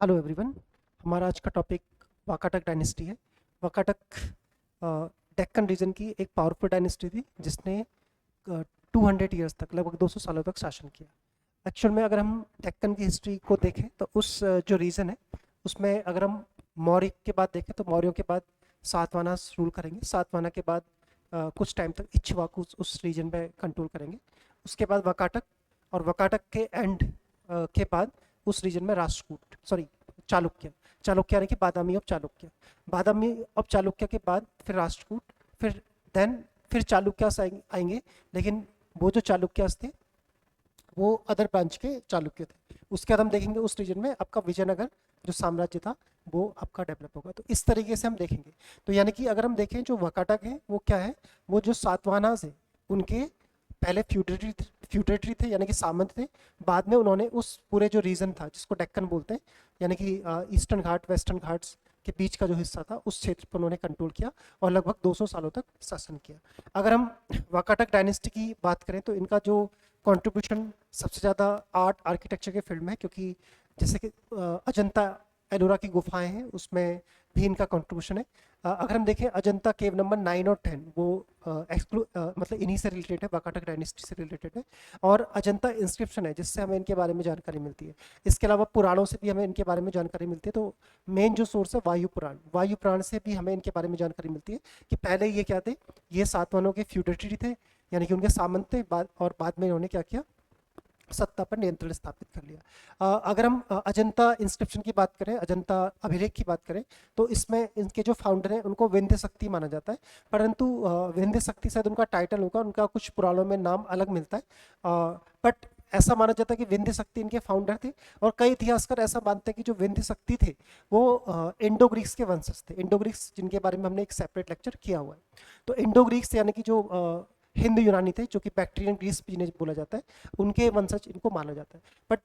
Hello everyone. हमारा आज का टॉपिक वाकाटक डायनेस्टी है। वाकाटक डेक्कन रीजन की एक पावरफुल डायनेस्टी थी जिसने 200 ईयर्स तक, लगभग 200 सालों तक शासन किया। एक्चुअल में अगर हम डेक्कन की हिस्ट्री को देखें तो उस जो रीजन है उसमें अगर हम मौर्य के बाद देखें तो मौर्यों के बाद सातवाहनास रूल करेंगे। सातवाहना के बाद कुछ टाइम तक इक्ष्वाकु उस रीजन पे कंट्रोल करेंगे। उसके बाद वाकाटक, और वाकाटक के एंड के बाद उस रीजन में राष्ट्रकूट, सॉरी, चालुक्य। चालुक्य यानी कि बादामी ऑफ चालुक्य। बादामी ऑफ चालुक्य के बाद फिर राष्ट्रकूट, फिर देन फिर चालुक्यास आएंगे। लेकिन वो जो चालुक्यास थे वो अदर ब्रांच के चालुक्य थे। उसके बाद हम देखेंगे उस रीजन में आपका विजयनगर जो साम्राज्य था वो आपका डेवलप होगा। तो इस तरीके से हम देखेंगे। तो यानी कि अगर हम देखें जो वाकाटक है वो क्या है, वो जो सातवाहनास है उनके पहले फ्यूडेटरी थे यानी कि सामंत थे। बाद में उन्होंने उस पूरे जो रीजन था जिसको डेक्कन बोलते हैं, यानी कि ईस्टर्न घाट वेस्टर्न घाट्स के बीच का जो हिस्सा था उस क्षेत्र पर उन्होंने कंट्रोल किया और लगभग 200 सालों तक शासन किया। अगर हम वाकाटक डायनेस्टी की बात करें तो इनका जो कंट्रीब्यूशन सबसे ज़्यादा आर्ट आर्किटेक्चर के फील्ड में है, क्योंकि जैसे कि अजंता एलोरा की गुफाएं हैं उसमें भी इनका कंट्रीब्यूशन है। अगर हम देखें अजंता केव नंबर 9 और 10 वो मतलब इन्हीं से रिलेटेड है, वाकाटक डायनेस्टी से रिलेटेड है। और अजंता इंस्क्रिप्शन है जिससे हमें इनके बारे में जानकारी मिलती है। इसके अलावा पुराणों से भी हमें इनके बारे में जानकारी मिलती है। तो मेन जो सोर्स है वायु पुराण, वायु पुराण से भी हमें इनके बारे में जानकारी मिलती है कि पहले ये क्या थे, ये सातवाहनों के फ्यूडेटरी थे यानी कि उनके सामंत थे। और बाद में इन्होंने क्या किया, सत्ता पर नियंत्रण स्थापित कर लिया। अगर हम अजंता इंस्क्रिप्शन की बात करें, अजंता अभिलेख की बात करें, तो इसमें इनके जो फाउंडर हैं उनको विंध्य शक्ति माना जाता है। परंतु विंध्य शक्ति शायद उनका टाइटल होगा, उनका कुछ पुराणों में नाम अलग मिलता है। बट ऐसा माना जाता है कि विंध्य शक्ति इनके फाउंडर थे। और कई इतिहासकार ऐसा मानते हैं कि जो विंध्य शक्ति थे वो इंडो ग्रीक्स के वंशज थे। इंडो ग्रीक्स जिनके बारे में हमने एक सेपरेट लेक्चर किया हुआ है। तो इंडो ग्रीक्स यानी कि जो हिंद यूनानी थे, जो कि बैक्टीरियन ग्रीस भी जिन्हें बोला जाता है, उनके वंशज इनको माना जाता है। बट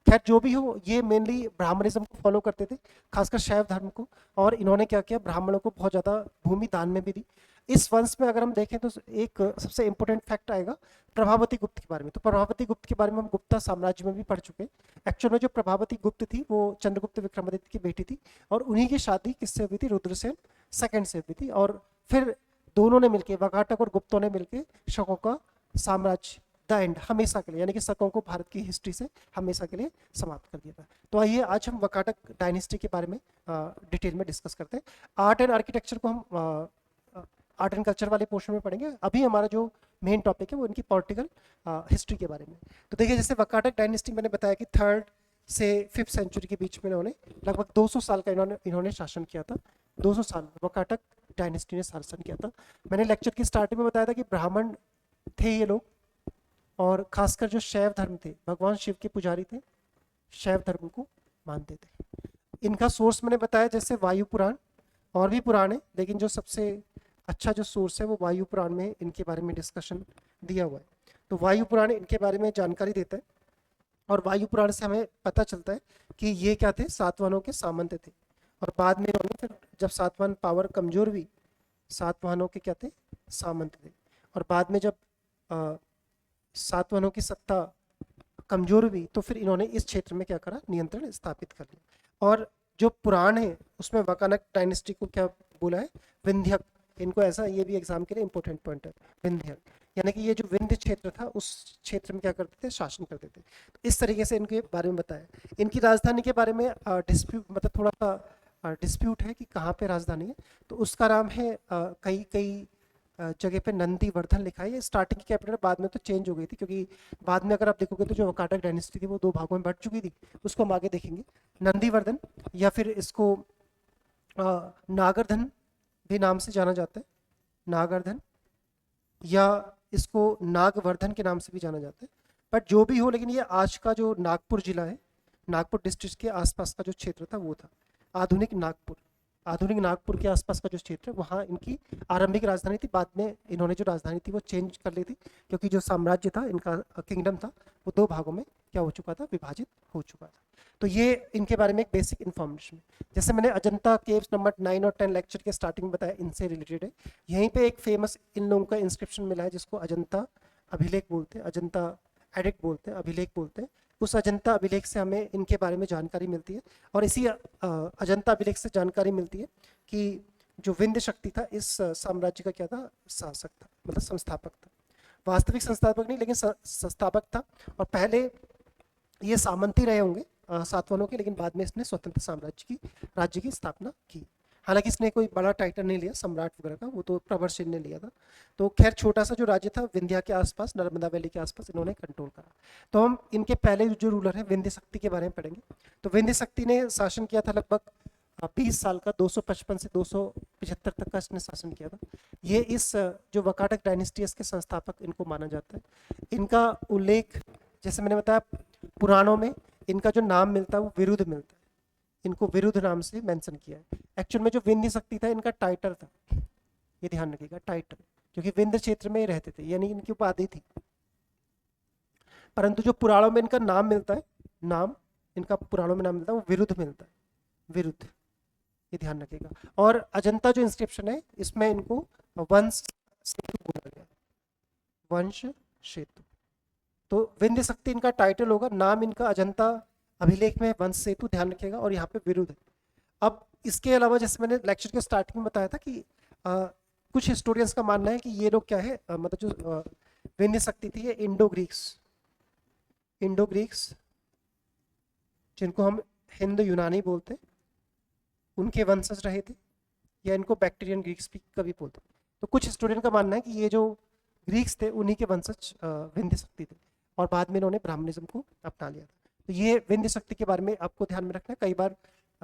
खैर जो भी हो, ये मेनली ब्राह्मणिज्म को फॉलो करते थे, खासकर शैव धर्म को। और इन्होंने क्या किया, ब्राह्मणों को बहुत ज़्यादा भूमि दान में भी दी। इस वंश में अगर हम देखें तो एक सबसे इंपॉर्टेंट फैक्ट आएगा प्रभावती गुप्त के बारे में। तो प्रभावती गुप्त के बारे में हम गुप्ता साम्राज्य में भी पढ़ चुके हैं। एक्चुअल में जो प्रभावती गुप्त थी वो चंद्रगुप्त विक्रमादित्य की बेटी थी, और उन्हीं की शादी किससे हुई थी, रुद्रसेन सेकंड से हुई थी। और फिर दोनों ने मिलकर, वाकाटक और गुप्तों ने मिलकर शकों का साम्राज्य द एंड हमेशा के लिए, यानी कि शकों को भारत की हिस्ट्री से हमेशा के लिए समाप्त कर दिया था। तो आइए आज हम वाकाटक डायनेस्टी के बारे में डिटेल में डिस्कस करते हैं। आर्ट एंड आर्किटेक्चर को हम आर्ट एंड कल्चर वाले पोर्शन में पढ़ेंगे। अभी हमारा जो मेन टॉपिक है वो इनकी पॉलिटिकल हिस्ट्री के बारे में। तो देखिए, जैसे वाकाटक डायनेस्टी मैंने बताया कि 3rd से 5th सेंचुरी के बीच में इन्होंने लगभग 200 साल का इन्होंने शासन किया था। 200 साल वाकाटक डायनेस्टी ने शासन किया था। मैंने लेक्चर की स्टार्टिंग में बताया था कि ब्राह्मण थे ये लोग, और खासकर जो शैव धर्म थे, भगवान शिव के पुजारी थे, शैव धर्म को मानते थे। इनका सोर्स मैंने बताया जैसे वायु पुराण, और भी पुराण है, लेकिन जो सबसे अच्छा जो सोर्स है वो वायु पुराण में इनके बारे में डिस्कशन दिया हुआ है। तो वायु पुराण इनके बारे में जानकारी देता है, और वायु पुराण से हमें पता चलता है कि ये क्या थे, सातवाहनों के सामंत थे। और बाद में इन्होंने फिर जब सातवाहन पावर कमजोर हुई, सातवाहनों के क्या थे, सामंत थे। और बाद में जब सातवाहनों की सत्ता कमजोर हुई तो फिर इन्होंने इस क्षेत्र में क्या करा, नियंत्रण स्थापित कर लिया। और जो पुराण है उसमें वाकाटक डायनेस्टी को क्या बोला है, विंध्यक। इनको ऐसा, ये भी एग्जाम के लिए इंपॉर्टेंट पॉइंट है, विंध्यक। यानी कि ये जो विंध्य क्षेत्र था उस क्षेत्र में क्या करते थे, शासन करते थे। तो इस तरीके से इनके बारे में बताया। इनकी राजधानी के बारे में डिस्प्यूट, मतलब थोड़ा सा डिस्प्यूट है कि कहाँ पे राजधानी है। तो उसका नाम है, कई कई जगह पे नंदीवर्धन लिखा है। ये स्टार्टिंग की कैपिटल, बाद में तो चेंज हो गई थी, क्योंकि बाद में अगर आप देखोगे तो जो वाकाटक डायनेस्टी थी वो 2 भागों में बट चुकी थी। उसको हम आगे देखेंगे। नंदीवर्धन, या फिर इसको नागरधन भी नाम से जाना जाता है, नागरधन, या इसको नागवर्धन के नाम से भी जाना जाता है। बट जो भी हो, लेकिन ये आज का जो नागपुर जिला है, नागपुर डिस्ट्रिक्ट के आसपास का जो क्षेत्र था वो था आधुनिक नागपुर। आधुनिक नागपुर के आसपास का जो क्षेत्र है वहाँ इनकी आरंभिक राजधानी थी। बाद में इन्होंने जो राजधानी थी वो चेंज कर ली थी, क्योंकि जो साम्राज्य था इनका, किंगडम था, वो 2 भागों में क्या हो चुका था, विभाजित हो चुका था। तो ये इनके बारे में एक बेसिक इन्फॉर्मेशन है। जैसे मैंने अजंता केव्स नंबर 9 और 10 लेक्चर के स्टार्टिंग में बताया, इनसे रिलेटेड है। यहीं पे एक फेमस इन लोगों का इंस्क्रिप्शन मिला है जिसको अजंता अभिलेख बोलते हैं, अजंता एडिक्ट बोलते हैं, अभिलेख बोलते हैं। उस अजंता अभिलेख से हमें इनके बारे में जानकारी मिलती है। और इसी अजंता अभिलेख से जानकारी मिलती है कि जो विंध्य शक्ति था इस साम्राज्य का क्या था, शासक था, मतलब संस्थापक था। वास्तविक संस्थापक नहीं, लेकिन संस्थापक था। और पहले ये सामंती रहे होंगे सातवाहनों के, लेकिन बाद में इसने स्वतंत्र साम्राज्य की राज्य की स्थापना की। हालांकि इसने कोई बड़ा टाइटल नहीं लिया सम्राट वगैरह का, वो तो प्रवर सेन ने लिया था। तो खैर छोटा सा जो राज्य था विंध्या के आसपास, नर्मदा वैली के आसपास इन्होंने कंट्रोल करा। तो हम इनके पहले जो रूलर है विंध्य शक्ति के बारे में पढ़ेंगे। तो विंध्य शक्ति ने शासन किया था लगभग 20 साल का, 255 से 275 तक का इसने शासन किया था। ये इस जो वकाटक डायनेस्टी के संस्थापक इनको माना जाता है। इनका उल्लेख जैसे मैंने बताया पुराणों में इनका जो नाम मिलता है वो विरुद्ध मिलता है, इनको विरुद्ध नाम से मेंशन किया है। एक्चुअल में जो विंध्य शक्ति था इनका टाइटल था, ये ध्यान रखिएगा, टाइटल, क्योंकि विंध्य क्षेत्र में ही रहते थे, यानी इनकी उपाधि थी। परंतु जो पुराणों में इनका नाम मिलता है, नाम इनका पुराणों में नाम मिलता है वो विरुद्ध मिलता है, विरुद्ध, ये ध्यान रखिएगा। और अजंता जो इंस्क्रिप्शन है इसमें इनको वंश सेतु बोला गया, वंश सेतु। तो विंध्य शक्ति इनका टाइटल होगा, नाम इनका अजंता अभिलेख में वंश सेतु, ध्यान रखिएगा। और यहाँ पे विरुद्ध है। अब इसके अलावा जैसे मैंने लेक्चर के स्टार्टिंग में बताया था कि कुछ हिस्टोरियंस का मानना है कि ये लोग क्या है, मतलब जो विंध्य शक्ति थी ये इंडो ग्रीक्स जिनको हम हिंद यूनानी बोलते हैं उनके वंशज रहे थे, या इनको बैक्टीरियन ग्रीक्स भी कभी बोलते हैं। तो कुछ हिस्टोरियन का मानना है कि ये जो ग्रीक्स थे उन्हीं के वंशज विंध्य शक्ति थे, और बाद में इन्होंने ब्राह्मणिज्म को अपना लिया था। तो ये विंध्य शक्ति के बारे में आपको ध्यान में रखना है। कई बार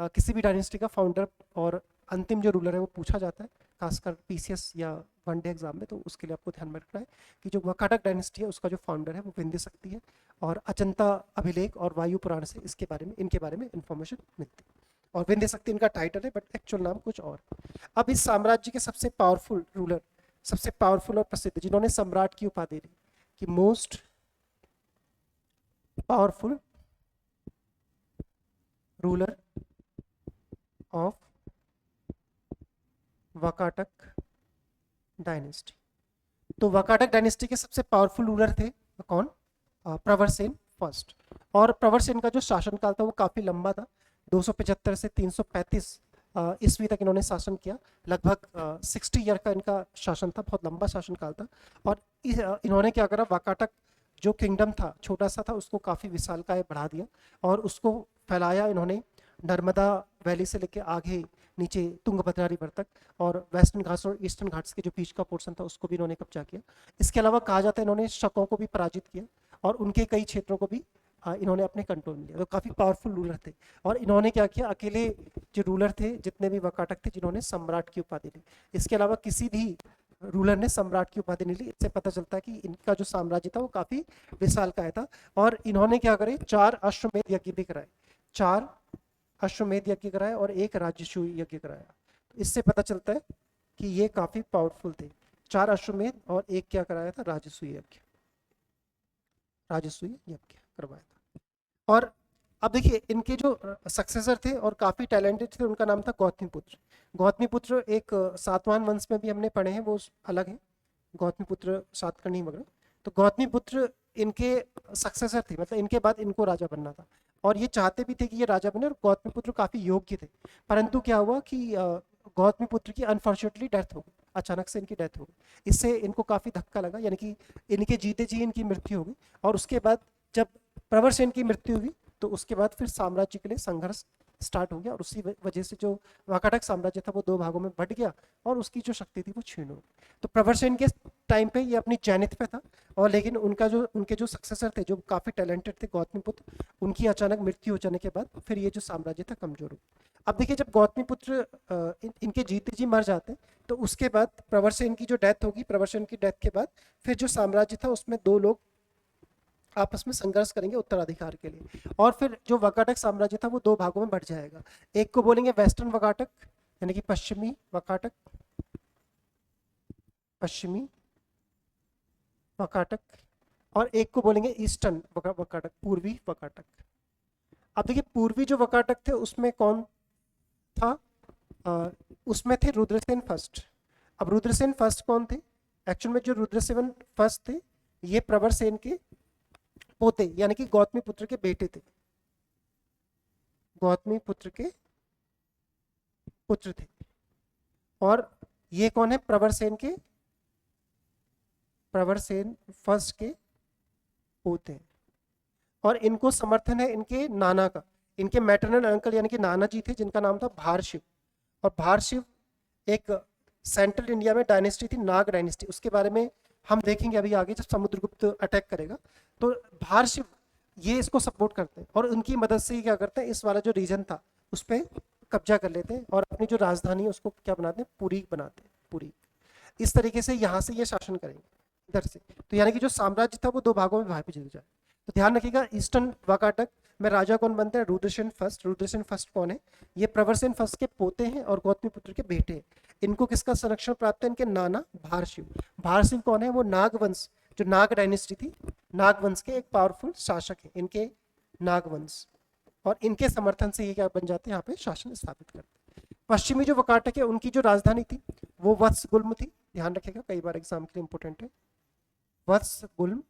किसी भी डायनेस्टी का फाउंडर और अंतिम जो रूलर है वो पूछा जाता है, खासकर पीसीएस या वनडे एग्जाम में, तो उसके लिए आपको ध्यान में रखना है कि जो वकाटक डायनेस्टी है उसका जो फाउंडर है वो विंध्य शक्ति है। और अजंता अभिलेख और वायु पुराण से इसके बारे में, इनके बारे में इंफॉर्मेशन मिलती है। और विंध्य शक्ति इनका टाइटल है, बट एक्चुअल नाम कुछ और। अब इस साम्राज्य के सबसे पावरफुल रूलर, सबसे पावरफुल और प्रसिद्ध जिन्होंने सम्राट की उपाधि दी कि most powerful ruler of Vakataka dynasty. तो वकाटक डायनेस्टी के सबसे पावरफुल रूलर थे कौन, प्रवरसेन फर्स्ट। और प्रवरसेन का जो शासनकाल था वो काफी लंबा था, 275 से 335 ईस्वी तक इन्होंने शासन किया। लगभग 60 ईयर का इनका शासन था, बहुत लंबा शासनकाल था। और इन्होंने क्या करा, वकाटक जो किंगडम था छोटा सा था उसको काफ़ी विशालकाय बढ़ा दिया और उसको फैलाया इन्होंने नर्मदा वैली से लेकर आगे नीचे तुंगभद्रा रिवर तक, और वेस्टर्न घाट्स और ईस्टर्न घाट्स के जो बीच का पोर्शन था उसको भी इन्होंने कब्जा किया। इसके अलावा कहा जाता है इन्होंने शकों को भी पराजित किया और उनके कई क्षेत्रों को भी इन्होंने अपने कंट्रोल में लिया। तो काफ़ी पावरफुल रूलर थे। और इन्होंने क्या किया, अकेले जो रूलर थे जितने भी वकाटक थे जिन्होंने सम्राट की उपाधि ली। इसके अलावा किसी भी रूलर ने सम्राट की उपाधि नहीं ली। इससे पता चलता है कि इनका जो साम्राज्य था वो काफ़ी विशालकाय था। और इन्होंने क्या करे, 4 अश्वमेध यज्ञ भी कराए, 4 अश्वमेध यज्ञ कराए और 1 राजसूय यज्ञ कराया। तो इससे पता चलता है कि ये काफ़ी पावरफुल थे। 4 अश्वमेध और 1 क्या कराया था, राजसूय यज्ञ, राजसूय यज्ञ करवाया था। और अब देखिए इनके जो सक्सेसर थे और काफ़ी टैलेंटेड थे, उनका नाम था गौतमीपुत्र। गौतमीपुत्र एक सातवाहन वंश में भी हमने पढ़े हैं, वो अलग है, गौतमीपुत्र सातकर्णी वगैरह। तो गौतमीपुत्र इनके सक्सेसर थे, मतलब इनके बाद इनको राजा बनना था और ये चाहते भी थे कि ये राजा बने। और गौतमीपुत्र काफ़ी योग्य थे, परंतु क्या हुआ कि गौतमीपुत्र की अनफॉर्चुनेटली डेथ हो गई, अचानक से इनकी डेथ हो गई। इससे इनको काफ़ी धक्का लगा, यानी कि इनके जीते जी इनकी मृत्यु हो गई। और उसके बाद जब प्रवरसेन की मृत्यु हुई तो उसके बाद फिर साम्राज्य के लिए संघर्ष स्टार्ट हो गया और उसी वजह से जो वाकाटक साम्राज्य था वो 2 भागों में बट गया और उसकी जो शक्ति थी वो क्षीण हो गई। तो प्रवरसेन के टाइम पे ये अपनी जैनित पे था, और लेकिन उनके जो सक्सेसर थे जो काफ़ी टैलेंटेड थे गौतमीपुत्र, उनकी अचानक मृत्यु हो जाने के बाद फिर ये जो साम्राज्य था कमजोर हो। अब देखिए जब गौतमीपुत्र इनके जीते जी मर जाते तो उसके बाद प्रवरसेन की जो डेथ होगी, प्रवरसेन की डेथ के बाद फिर जो साम्राज्य था उसमें 2 लोग आपस में संघर्ष करेंगे उत्तराधिकार के लिए। और फिर जो वकाटक साम्राज्य था वो 2 भागों में बट जाएगा। एक को बोलेंगे वेस्टर्न वकाटक, यानी कि पश्चिमी वकाटक, पश्चिमी वकाटक, और एक को बोलेंगे ईस्टर्न वकाटक, पूर्वी वकाटक। अब देखिए पूर्वी जो वकाटक थे उसमें कौन था, उसमें थे रुद्रसेन फर्स्ट। अब रुद्रसेन फर्स्ट कौन थे, एक्चुअल में जो रुद्रसेन फर्स्ट थे ये प्रवरसेन के पोते यानी कि गौतमी पुत्र के बेटे थे, गौतमी पुत्र के पुत्र थे। और ये कौन है? प्रवरसेन फर्स्ट के पोते हैं। और इनको समर्थन है इनके नाना का, इनके मैटरनल अंकल यानी कि नाना जी थे जिनका नाम था भारशिव। और भारशिव एक सेंट्रल इंडिया में डायनेस्टी थी, नाग डायनेस्टी, उसके बारे में हम देखेंगे अभी आगे जब समुद्रगुप्त अटैक करेगा। तो भारशिव ये इसको सपोर्ट करते हैं और उनकी मदद से ही क्या करते हैं, इस वाला जो रीजन था उस पर कब्जा कर लेते हैं और अपनी जो राजधानी है उसको क्या बनाते हैं, पुरी बनाते हैं, पुरी। इस तरीके से यहाँ से ये शासन करेंगे इधर से। तो यानी कि जो साम्राज्य था वो दो भागों में विभाजित जाए। तो ध्यान रखिएगा, ईस्टर्न वाकाटक में राजा कौन बनते हैं? रुद्रसेन फर्स्ट। रुद्रसेन फर्स्ट कौन है? ये प्रवरसेन फर्स्ट के पोते हैं और गौतमी पुत्र के बेटे हैं। इनको किसका संरक्षण प्राप्त है? इनके नाना भारशिव। भारशिव कौन है? वो नागवंश, जो नाग डायनेस्टी थी, नागवंश के एक पावरफुल शासक है इनके नागवंश। और इनके समर्थन से ये क्या बन जाते हैं, यहाँ पे शासन स्थापित करते हैं। पश्चिमी जो वाकाटक है उनकी जो राजधानी थी वो वत्सगुल्म थी। ध्यान रखिएगा, कई बार एग्जाम के लिए इंपॉर्टेंट है, वत्सगुल्म।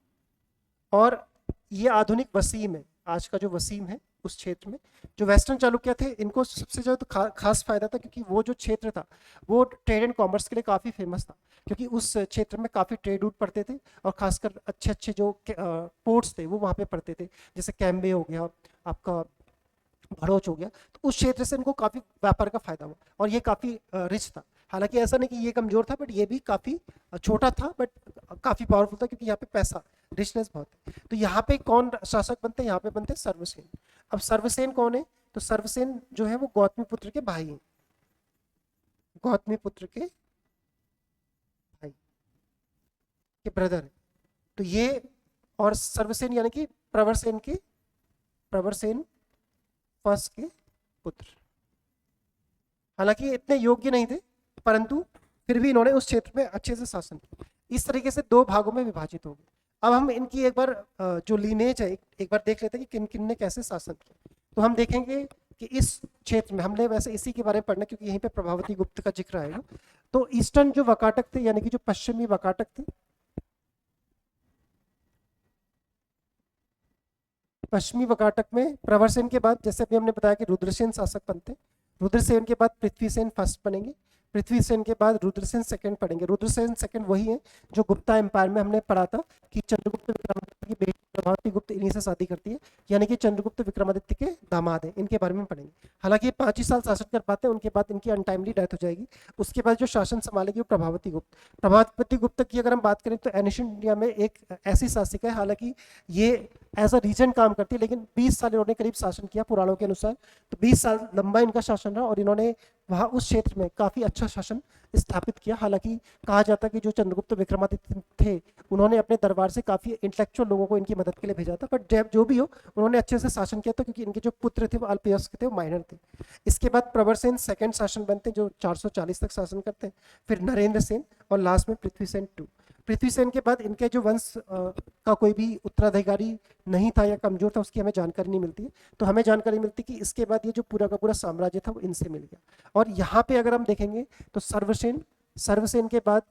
और ये आधुनिक वसीम है, आज का जो वसीम है उस क्षेत्र में। जो वेस्टर्न चालुक्य थे इनको सबसे ज़्यादा खास फायदा था क्योंकि वो जो क्षेत्र था वो ट्रेड एंड कॉमर्स के लिए काफ़ी फेमस था, क्योंकि उस क्षेत्र में काफ़ी ट्रेड रूट पड़ते थे और खासकर अच्छे अच्छे जो पोर्ट्स थे वो वहाँ पे पड़ते थे, जैसे कैम्बे हो गया, आपका भड़ोच हो गया। तो उस क्षेत्र से इनको काफ़ी व्यापार का फायदा हुआ और ये काफ़ी रिच था। हालांकि ऐसा नहीं कि ये कमजोर था, बट ये भी काफ़ी छोटा था, बट काफ़ी पावरफुल था क्योंकि यहाँ पे पैसा, रिचनेस बहुत है। तो यहाँ पे कौन शासक बनते हैं? यहाँ पे बनते हैं सर्वसेन। अब सर्वसेन कौन है? तो सर्वसेन जो है वो गौतमी पुत्र के भाई हैं, गौतमी पुत्र के भाई के ब्रदर है। तो ये, और सर्वसेन यानी कि प्रवरसेन फर्स्ट के पुत्र। हालांकि इतने योग्य नहीं थे, परंतु फिर भी इन्होंने उस क्षेत्र में अच्छे से शासन किया। इस तरीके से दो भागों में विभाजित हो गए। अब हम इनकी एक बार जो लीनेज है एक बार देख लेते हैं कि किन किन ने कैसे शासन किया। तो हम देखेंगे कि इस क्षेत्र में, हमने वैसे इसी के बारे में पढ़ना क्योंकि यहीं पे प्रभावती गुप्त का जिक्र आएगा। तो ईस्टर्न जो वाकाटक थे यानी कि जो पश्चिमी वाकाटक थे, पश्चिमी वाकाटक में प्रवरसेन के बाद, जैसे अभी हमने बताया कि रुद्रसेन शासक बनते, रुद्रसेन के बाद पृथ्वीसेन फर्स्ट बनेंगे, पृथ्वीसेन के बाद रुद्रसेन सेकंड पढ़ेंगे। रुद्रसेन सेकंड वही है जो गुप्ता एम्पायर में हमने पढ़ा था कि चंद्रगुप्त विक्रमादित्य की बेटी प्रभावती गुप्त इन्हीं से शादी करती है, यानी कि चंद्रगुप्त विक्रमादित्य के दामाद हैं। इनके बारे में पढ़ेंगे। हालांकि ये 5 ही साल शासन कर पाते हैं, उनके बाद इनकी अनटाइमली डेथ हो जाएगी। उसके बाद जो शासन संभालेगी वो प्रभावती गुप्त। प्रभावती गुप्त की अगर हम बात करें तो एनिशियंट इंडिया में एक ऐसी शासिका है, हालांकि ये एज अ रीजन काम करती है, लेकिन 20 साल इन्होंने करीब शासन किया पुराणों के अनुसार। तो 20 साल लंबा इनका शासन रहा और इन्होंने वहाँ उस क्षेत्र में काफ़ी अच्छा शासन स्थापित किया। हालांकि कहा जाता है कि जो चंद्रगुप्त विक्रमादित्य थे उन्होंने अपने दरबार से काफ़ी इंटेलेक्चुअल लोगों को इनकी मदद के लिए भेजा था, बट जब जो भी हो उन्होंने अच्छे से शासन किया था क्योंकि इनके जो पुत्र थे वो अल्पवयस्क थे, वो माइनर थे। इसके बाद प्रवरसेन सेकंड शासन बनते हैं जो 440 तक शासन करते हैं, फिर नरेंद्र सेन और लास्ट में पृथ्वीसेन टू। पृथ्वीसेन के बाद इनके जो वंश का कोई भी उत्तराधिकारी नहीं था या कमजोर था उसकी हमें जानकारी नहीं मिलती है। तो हमें जानकारी मिलती है कि इसके बाद ये जो पूरा का पूरा साम्राज्य था वो इनसे मिल गया। और यहाँ पे अगर हम देखेंगे तो सर्वसेन के बाद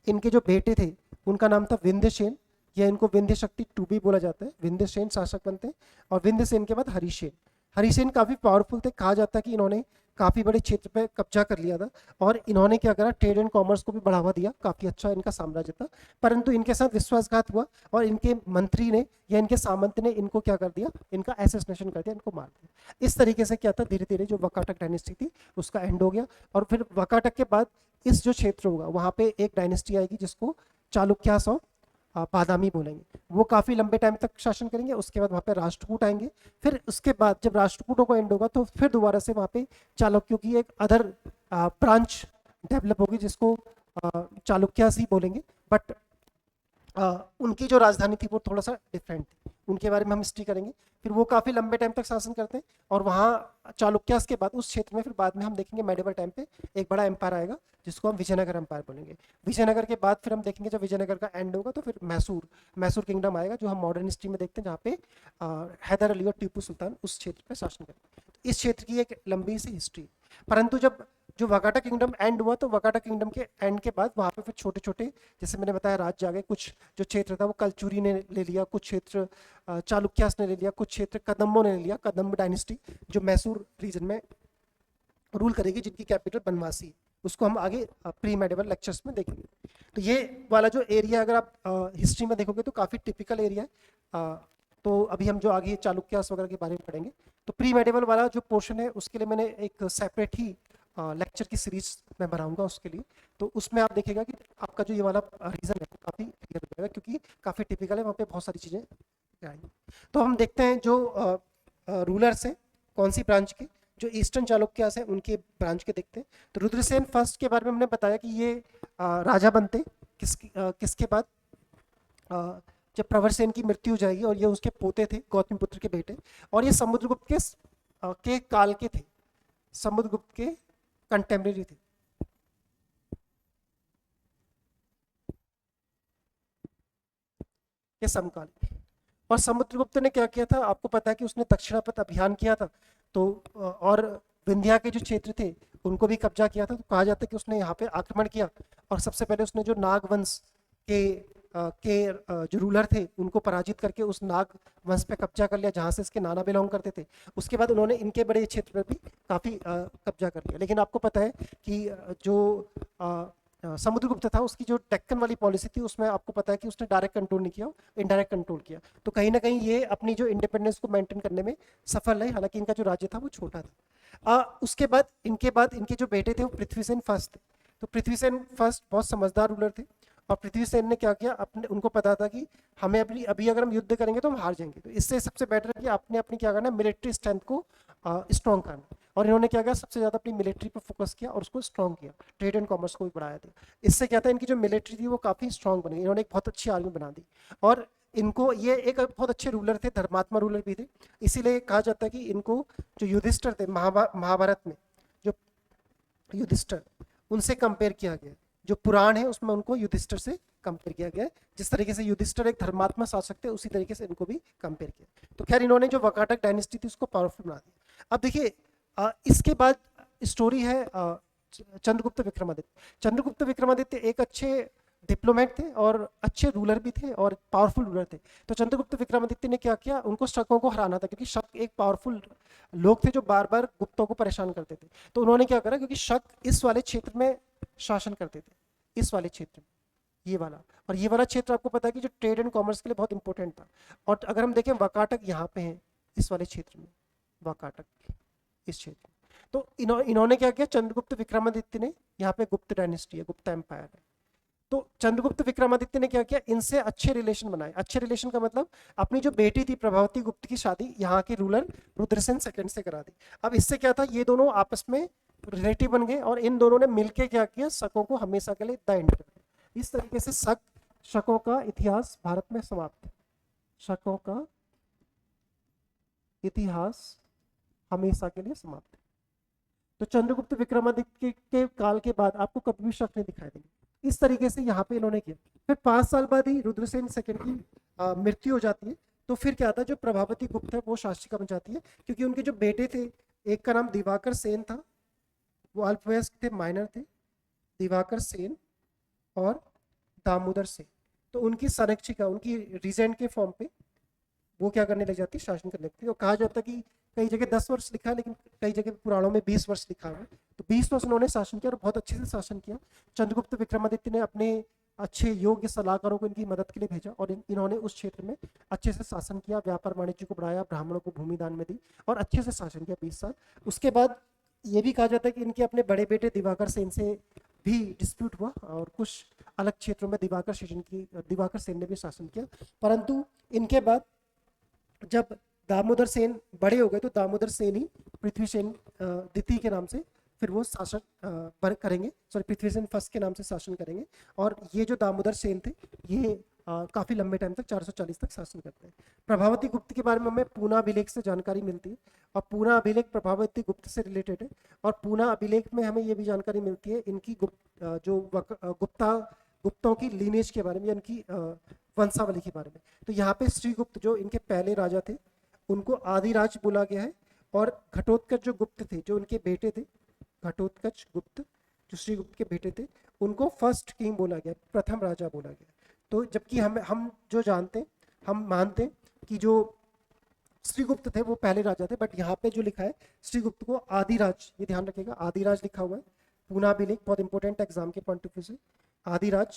इनके जो बेटे थे उनका नाम था विंध्यसेन, या इनको विंध्य शक्ति टू भी बोला जाता है। विंध्यसेन शासक बनते हैं और विंध्यसेन के बाद हरिसेन। हरिसेन काफ़ी पावरफुल थे, कहा जाता है कि इन्होंने काफ़ी बड़े क्षेत्र पे कब्जा कर लिया था और इन्होंने क्या करा, ट्रेड एंड कॉमर्स को भी बढ़ावा दिया, काफ़ी अच्छा इनका साम्राज्य था। परंतु इनके साथ विश्वासघात हुआ और इनके मंत्री ने या इनके सामंत ने इनको क्या कर दिया, इनका एसेसिनेशन कर दिया, इनको मार दिया। इस तरीके से क्या था, धीरे धीरे जो वाकाटक डायनेस्टी थी उसका एंड हो गया। और फिर वाकाटक के बाद इस जो क्षेत्र होगा वहाँ पे एक डायनेस्टी आएगी जिसको चालुक्यास और बादामी बोलेंगे। वो काफ़ी लंबे टाइम तक शासन करेंगे। उसके बाद वहाँ पे राष्ट्रकूट आएंगे। फिर उसके बाद जब राष्ट्रकूटों को एंड होगा तो फिर दोबारा से वहाँ पे चालुक्यों की एक अदर ब्रांच डेवलप होगी जिसको चालुक्यास ही बोलेंगे। बट उनकी जो राजधानी थी वो थोड़ा सा डिफरेंट थी, उनके बारे में हम हिस्ट्री करेंगे। फिर वो काफ़ी लंबे टाइम तक शासन करते हैं और वहाँ चालुक्यास के बाद उस क्षेत्र में फिर बाद में हम देखेंगे मेडिवल टाइम पे एक बड़ा एम्पायर आएगा जिसको हम विजयनगर एम्पायर बोलेंगे। विजयनगर के बाद फिर हम देखेंगे जब विजयनगर का एंड होगा तो फिर मैसूर किंगडम आएगा जो हम मॉडर्न हिस्ट्री में देखते हैं, जहाँ पे हैदर अली और टीपू सुल्तान उस क्षेत्र पर शासन करते हैं। तो इस क्षेत्र की एक लंबी सी हिस्ट्री। परंतु जब जो वाकाटा किंगडम एंड हुआ, तो वाकाटा किंगडम के एंड के बाद वहाँ पे फिर छोटे छोटे, जैसे मैंने बताया, राज्य आ गए। कुछ जो क्षेत्र था वो कलचुरी ने ले लिया, कुछ क्षेत्र चालुक्यास ने ले लिया, कुछ क्षेत्र कदम्बों ने ले लिया। कदम्ब डायनेस्टी जो मैसूर रीजन में रूल करेगी, जिनकी कैपिटल बनवासी, उसको हम आगे प्री मेडिवल लेक्चर्स में देखेंगे। तो ये वाला जो एरिया अगर आप हिस्ट्री में देखोगे तो काफ़ी टिपिकल एरिया है। तो अभी हम जो आगे चालुक्यास वगैरह के बारे में पढ़ेंगे। तो प्री मेडिवल वाला जो पोर्शन है उसके लिए मैंने एक सेपरेट ही लेक्चर की सीरीज में बनाऊंगा उसके लिए। तो उसमें आप देखेगा कि आपका जो ये वाला रीजन है वो काफ़ी क्लियर हो जाएगा, क्योंकि काफ़ी टिपिकल है, वहाँ पे बहुत सारी चीज़ें आएंगी। तो हम देखते हैं जो रूलर्स हैं कौन सी ब्रांच के, जो ईस्टर्न चालुक्यास हैं उनके ब्रांच के देखते हैं। तो रुद्रसेन फर्स्ट के बारे में हमने बताया कि ये राजा बनते किसके बाद, जब प्रवरसेन की मृत्यु हो जाएगी, और ये उसके पोते थे, गौतमीपुत्र के बेटे, और ये समुद्रगुप्त के काल के थे, समुद्रगुप्त के कंटेम्परेरी थे। ये समकाल। और समुद्रगुप्त ने क्या किया था, आपको पता है कि उसने दक्षिणापथ अभियान किया था। तो और विंध्या के जो क्षेत्र थे उनको भी कब्जा किया था। तो कहा जाता है कि उसने यहाँ पे आक्रमण किया, और सबसे पहले उसने जो नाग वंश के जो रूलर थे उनको पराजित करके उस नाग वंश पे कब्जा कर लिया, जहाँ से इसके नाना बिलोंग करते थे। उसके बाद उन्होंने इनके बड़े क्षेत्र पर भी काफ़ी कब्जा कर लिया। लेकिन आपको पता है कि जो समुद्रगुप्त था उसकी जो डेक्कन वाली पॉलिसी थी उसमें आपको पता है कि उसने डायरेक्ट कंट्रोल नहीं किया, इनडायरेक्ट कंट्रोल किया। तो कहीं ना कहीं ये अपनी जो इंडिपेंडेंस को मेंटेन करने में सफल है, हालांकि इनका जो राज्य था वो छोटा था। उसके बाद इनके जो बेटे थे वो पृथ्वीसेन फर्स्ट थे। तो पृथ्वीसेन फर्स्ट बहुत समझदार रूलर थे, और पृथ्वीसेन ने क्या किया, अपने उनको पता था कि हमें अपनी अभी अगर हम युद्ध करेंगे तो हम हार जाएंगे, तो इससे सबसे बेटर है कि आपने अपनी क्या करना है, मिलिट्री स्ट्रेंथ को स्ट्रॉन्ग करना। और इन्होंने क्या किया, सबसे ज़्यादा अपनी मिलिट्री पर फोकस किया और उसको स्ट्रॉन्ग किया, ट्रेड एंड कॉमर्स को भी बढ़ाया था। इससे क्या था, इनकी जो मिलिट्री थी वो काफ़ी स्ट्रॉन्ग बनी, इन्होंने एक बहुत अच्छी आर्मी बना दी। और इनको ये एक बहुत अच्छे रूलर थे, धर्मात्मा रूलर भी थे। इसीलिए कहा जाता है कि इनको जो युधिष्ठिर थे महाभारत में, जो युधिष्ठिर उनसे कंपेयर किया गया, जो पुराण है उसमें उनको युधिष्ठिर से कंपेयर किया गया है। जिस तरीके से युधिष्ठिर एक धर्मात्मा शासक थे, उसी तरीके से इनको भी कंपेयर किया। तो खैर इन्होंने जो वाकाटक डायनेस्टी थी उसको पावरफुल बना दिया। अब देखिए इसके बाद स्टोरी है चंद्रगुप्त विक्रमादित्य। चंद्रगुप्त विक्रमादित्य एक अच्छे डिप्लोमेट थे और अच्छे रूलर भी थे और पावरफुल रूलर थे। तो चंद्रगुप्त विक्रमादित्य ने क्या किया, उनको शकों को हराना था, क्योंकि शक एक पावरफुल लोग थे जो बार बार गुप्तों को परेशान करते थे। तो उन्होंने क्या करा, क्योंकि शक इस वाले क्षेत्र में शासन करते थे, इस वाले क्षेत्र में, ये वाला, और ये वाला क्षेत्र आपको पता है कि जो ट्रेड एंड कॉमर्स के लिए बहुत इंपॉर्टेंट था। और अगर हम देखें वाकाटक यहाँ पे है, इस वाले क्षेत्र में, वाकाटक इस क्षेत्र में। तो इन्होंने क्या किया, चंद्रगुप्त विक्रमादित्य ने, यहाँ पे गुप्त डायनेस्टी है, गुप्ता एम्पायर है। तो चंद्रगुप्त विक्रमादित्य ने क्या किया, इनसे अच्छे रिलेशन बनाए। अच्छे रिलेशन का मतलब, अपनी जो बेटी थी प्रभावती गुप्त की शादी यहाँ के रूलर रुद्रसेन सेकंड से करा दी। अब इससे क्या था, ये दोनों आपस में रिलेटिव बन गए, और इन दोनों ने मिलकर क्या किया, शकों को हमेशा के लिए द एंड कर दिया। इस तरीके से शकों का इतिहास भारत में समाप्त है। शकों का इतिहास हमेशा के लिए समाप्त है। तो चंद्रगुप्त विक्रमादित्य के काल के बाद आपको कभी भी शक नहीं दिखाई देंगे। इस तरीके से यहाँ पे इन्होंने किया। फिर 5 साल बाद ही रुद्रसेन सेकंड की मृत्यु हो जाती है। तो फिर क्या था, जो प्रभावती गुप्त है वो शासिका बन जाती है, क्योंकि उनके जो बेटे थे, एक का नाम दिवाकर सेन था, वो अल्पवयस्क थे, माइनर थे, दिवाकर सेन और दामोदर सेन। तो उनकी संरक्षिका, उनकी रीजेंट के फॉर्म पे वो क्या करने लग जाती है, शासन करने लगती है। और कहा जाता है कि कई जगह 10 वर्ष लिखा है, लेकिन कई जगह पुराणों में 20 वर्ष लिखा है। तो 20 वर्ष उन्होंने शासन किया और बहुत अच्छे से शासन किया। चंद्रगुप्त विक्रमादित्य ने अपने अच्छे योग्य सलाहकारों को इनकी मदद के लिए भेजा, और इन्होंने उस क्षेत्र में अच्छे से शासन किया, व्यापार वाणिज्य को बढ़ाया, ब्राह्मणों को भूमि दान में दी, और अच्छे से शासन किया 20 साल। उसके बाद ये भी कहा जाता है कि इनके अपने बड़े बेटे दिवाकर सेन से भी डिस्प्यूट हुआ, और कुछ अलग क्षेत्रों में दिवाकर सेन ने भी शासन किया। परंतु इनके बाद जब दामोदर सेन बड़े हो गए, तो दामोदर सेन ही पृथ्वीसेन द्वितीय के नाम से फिर वो शासन करेंगे, सॉरी पृथ्वीसेन फर्स्ट के नाम से शासन करेंगे। और ये जो दामोदर सेन थे, ये काफ़ी लंबे टाइम तक 440 तक शासन करते हैं। प्रभावती गुप्त के बारे में हमें पूना अभिलेख से जानकारी मिलती है, और पूना अभिलेख प्रभावती गुप्त से रिलेटेड है। और पूना अभिलेख में हमें ये भी जानकारी मिलती है इनकी गुप्तों की लीनेज के बारे में, इनकी वंशावली के बारे में। तो यहाँ पे श्रीगुप्त जो इनके पहले राजा थे, उनको आदिराज बोला गया है। और घटोत्कच जो गुप्त थे, जो उनके बेटे थे, घटोत्कच गुप्त जो श्रीगुप्त के बेटे थे, उनको फर्स्ट किंग बोला गया, प्रथम राजा बोला गया। तो जबकि हम जो जानते हैं, हम मानते हैं कि जो श्रीगुप्त थे वो पहले राजा थे, बट यहाँ पे जो लिखा है श्रीगुप्त को आदिराज, ये ध्यान रखिएगा आदिराज लिखा हुआ है। पूना अभिलेख बहुत इंपॉर्टेंट एग्जाम के पॉइंट ऑफ व्यू से आदिराज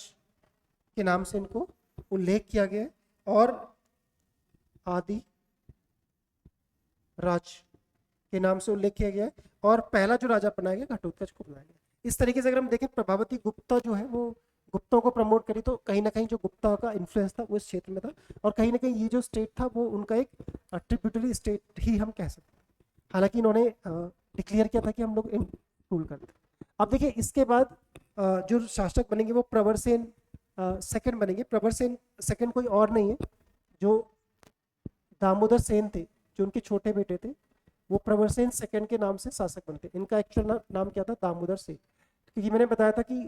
के नाम से इनको उल्लेख किया गया है, और आदि राज के नाम से उल्लेख किया गया है, और पहला जो राजा बनाया गया घटोत्कच को बनाया गया। इस तरीके से अगर हम देखें, प्रभावती गुप्ता जो है वो गुप्तों को प्रमोट करी, तो कहीं ना कहीं जो गुप्ता का इन्फ्लुएंस था वो इस क्षेत्र में था, और कहीं ना कहीं ये जो स्टेट था वो उनका एक ट्रिब्यूटरी स्टेट ही हम कह सकते हैं। हालांकि इन्होंने डिक्लेयर किया था कि हम लोग इन रूल करते हैं। अब देखिए इसके बाद जो शासक बनेंगे वो प्रवरसेन सेकंड बनेंगे। प्रवरसेन सेकंड कोई और नहीं है, जो दामोदर सेन थे, जो उनके छोटे बेटे थे, वो प्रवरसेन सेकंड के नाम से शासक बनते। इनका एक्चुअल नाम क्या था? दामोदर सेन। क्योंकि मैंने बताया था कि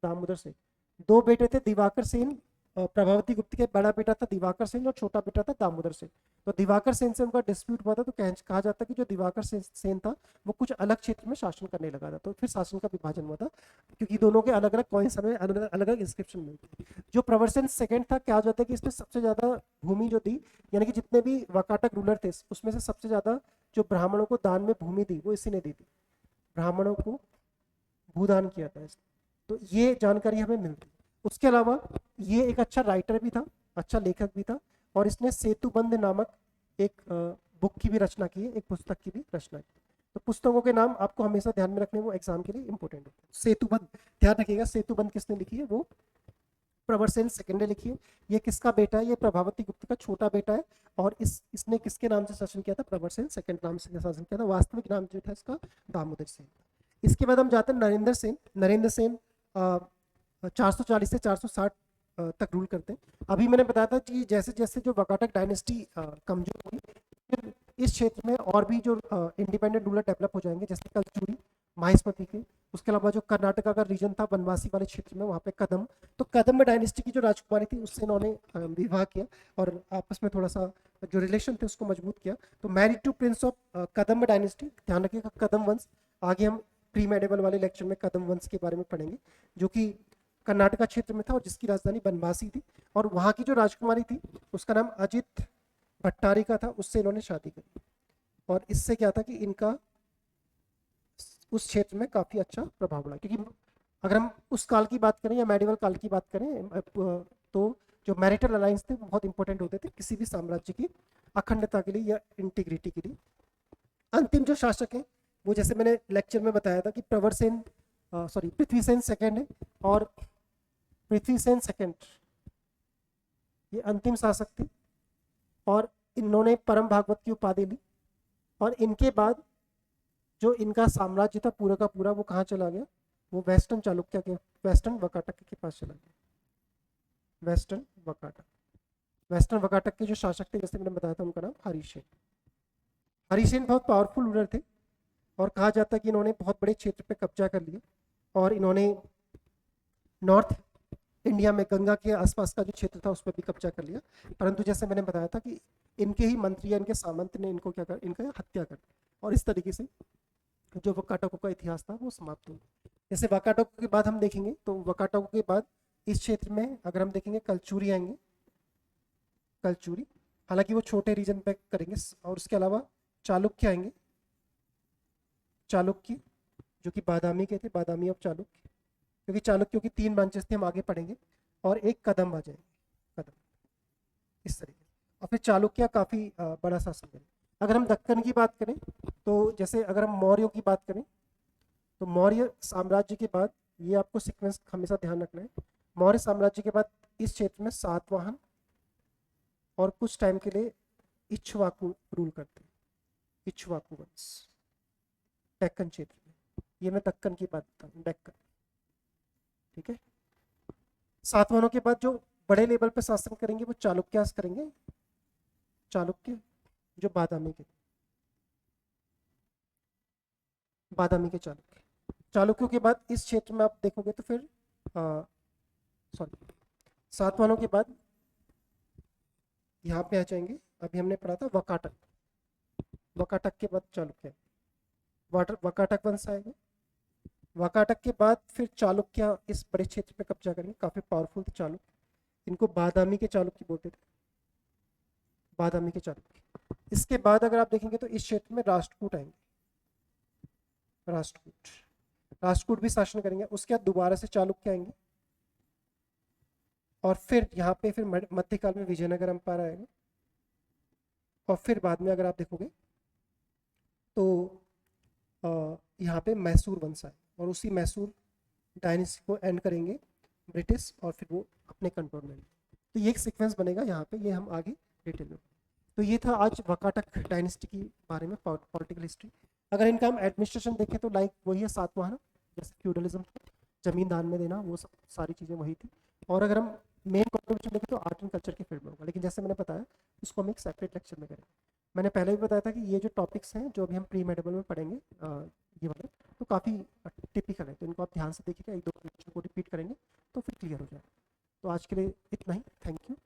दामोदर सेन, दो बेटे थे, दिवाकर सेन, प्रभावती गुप्त के बड़ा बेटा था दिवाकर सेन और छोटा बेटा था दामोदर सेन। तो दिवाकर सेन से उनका डिस्प्यूट हुआ था, तो कहा जाता है कि जो दिवाकर सेन था वो कुछ अलग क्षेत्र में शासन करने लगा था, तो फिर शासन का विभाजन हुआ था, क्योंकि दोनों के अलग अलग कॉइन्स हमें अलग अलग इंस्क्रिप्शन मिलते हैं। जो प्रवरसेन सेकंड था, क्या जाता है कि इसमें सबसे ज्यादा भूमि जो दी, यानी कि जितने भी वाकाटक रूलर थे उसमें से सबसे ज्यादा जो ब्राह्मणों को दान में भूमि दी वो इसी ने दी थी, ब्राह्मणों को भूदान किया था इसने। तो ये जानकारी हमें मिलती है। उसके अलावा ये एक अच्छा राइटर भी था, अच्छा लेखक भी था, और इसने सेतुबंध नामक एक बुक की भी रचना की है, एक पुस्तक की भी रचना की। तो पुस्तकों के नाम आपको हमेशा ध्यान में रखने, वो एग्जाम के लिए इंपॉर्टेंट होते हैं। सेतुबंध ध्यान रखिएगा, सेतुबंध किसने लिखी है? वो प्रवरसेन सेकंड ने लिखी है। ये किसका बेटा है? ये प्रभावती गुप्त का छोटा बेटा है, और इसने किसके नाम से शासन किया था? प्रवरसेन सेकंड नाम से शासन किया था। वास्तविक नाम जो था इसका दामोदर सेन। इसके बाद हम जाते हैं नरेंद्र सेन। नरेंद्र सेन 440 से 460 तक रूल करते हैं। अभी मैंने बताया था कि जैसे जैसे जो वाकाटक डायनेस्टी कमजोर हुई, फिर इस क्षेत्र में और भी जो इंडिपेंडेंट रूलर डेवलप हो जाएंगे, जैसे कलचुरी, माहिष्मती के। उसके अलावा जो कर्नाटका का रीजन था बनवासी वाले क्षेत्र में, वहाँ पे कदम, तो कदम डायनेस्टी की जो राजकुमारी थी उससे इन्होंने विवाह किया और आपस में थोड़ा सा जो रिलेशन थे उसको मजबूत किया। तो married to prince of Kadam dynasty, ध्यान रखिएगा कदम वंश। आगे हम प्री मेडिवल वाले लेक्चर में कदम वंश के बारे में पढ़ेंगे, जो कि कर्नाटका क्षेत्र में था और जिसकी राजधानी बनवासी थी। और वहाँ की जो राजकुमारी थी उसका नाम अजित भट्टारिका था, उससे इन्होंने शादी करी। और इससे क्या था कि इनका उस क्षेत्र में काफी अच्छा प्रभाव पड़ा। क्योंकि अगर हम उस काल की बात करें या मेडिवल काल की बात करें, तो जो मैरिटल अलायंस थे बहुत इंपॉर्टेंट होते थे किसी भी साम्राज्य की अखंडता के लिए या इंटीग्रिटी के लिए। अंतिम जो शासक है वो, जैसे मैंने लेक्चर में बताया था कि प्रवरसेन पृथ्वीसेन सेकंड है, और पृथ्वीसेन सेकंड ये अंतिम शासक थे, और इन्होंने परम भागवत की उपाधि ली। और इनके बाद जो इनका साम्राज्य था पूरा का पूरा, वो कहाँ चला गया? वो वेस्टर्न चालुक्य के, वेस्टर्न वकाटक के पास चला गया। वेस्टर्न वकाटक, वेस्टर्न वकाटक के जो शासक थे, जैसे मैंने बताया था, उनका नाम हरिसेन। हरिसेन बहुत पावरफुल रूलर थे, और कहा जाता है कि इन्होंने बहुत बड़े क्षेत्र पे कब्जा कर लिया, और इन्होंने नॉर्थ इंडिया में गंगा के आसपास का जो क्षेत्र था उस पर भी कब्जा कर लिया। परंतु जैसे मैंने बताया था कि इनके ही मंत्री या इनके सामंत ने इनको क्या कर, इनका हत्या कर, और इस तरीके से जो वकाटकों का इतिहास था वो समाप्त हो। जैसे वकाटकों के बाद हम देखेंगे, तो वकाटकों के बाद इस क्षेत्र में अगर हम देखेंगे कलचुरी आएंगे, कलचुरी, हालांकि वो छोटे रीजन पे करेंगे। और उसके अलावा चालुक्य आएंगे, चालुक्य जो कि बादामी के थे, बादामी ऑफ चालुक्य, क्योंकि चालुक्यों की 3 ब्रांचेस थे, हम आगे पढ़ेंगे। और एक कदम आ जाएंगे, कदम, इस तरीके। और फिर चालुक्य काफी बड़ा शासन है। अगर हम दक्कन की बात करें, तो जैसे अगर हम मौर्यों की बात करें, तो मौर्य साम्राज्य के बाद, ये आपको सीक्वेंस हमेशा ध्यान रखना है, मौर्य साम्राज्य के बाद इस क्षेत्र में सातवाहन और कुछ टाइम के लिए इक्ष्वाकु रूल करते हैं, इक्ष्वाकु वंश डेक्कन क्षेत्र में। ये मैं दक्कन की बात करता हूँ, डेक्कन, ठीक है। सातवाहनों के बाद जो बड़े लेवल पे शासन करेंगे वो चालुक्यास करेंगे, चालुक्य जो बादामी के, बादामी के चालुक्य। चालुक्यों के बाद इस क्षेत्र में आप देखोगे तो फिर सॉरी, सातवाहनों के बाद यहाँ पे आ जाएंगे, अभी हमने पढ़ा था वकाटक, वकाटक के बाद चालुक्य। वाटर वाकाटक वंश आएगा। वाकाटक के बाद फिर चालुक्य इस बड़े क्षेत्र पे कब्जा करेंगे, काफी पावरफुल थे चालुक्य, इनको बादामी के चालुक्य बोलते थे, बादामी के चालुक्य। इसके बाद अगर आप देखेंगे तो इस क्षेत्र में राष्ट्रकूट आएंगे, राष्ट्रकूट, राष्ट्रकूट भी शासन करेंगे। उसके बाद दोबारा से चालुक्य आएंगे और फिर यहाँ पे फिर मध्यकाल में विजयनगर अंपायर आएगा। और फिर बाद में अगर आप देखोगे तो यहाँ पे मैसूर वंश आए और उसी मैसूर डायनेस्टी को एंड करेंगे ब्रिटिश, और फिर वो अपने कंट्रोल में। तो ये एक सीक्वेंस बनेगा यहाँ पे, ये हम आगे डिटेल में। तो ये था आज वाकाटक डायनेस्टी की बारे में पॉलिटिकल हिस्ट्री। अगर इनका हम एडमिनिस्ट्रेशन देखें तो लाइक वही है सातवाहन, जैसे फ्यूडलिज्म, जमीन दान में देना, वो सब सारी चीज़ें वही थी। और अगर हम मेन कॉन्ट्रीब्यूशन देखें तो आर्ट एंड कल्चर के फील्ड में होगा, लेकिन जैसे मैंने बताया उसको हम एक सेपरेट लेक्चर में करेंगे। मैंने पहले भी बताया था कि ये जो टॉपिक्स हैं जो अभी हम प्री मेडिकल में पढ़ेंगे ये वाले, तो काफ़ी टिपिकल है, तो इनको आप ध्यान से देखिएगा, एक दो क्वेश्चन को रिपीट करेंगे तो फिर क्लियर हो जाएगा। तो आज के लिए इतना ही, थैंक यू।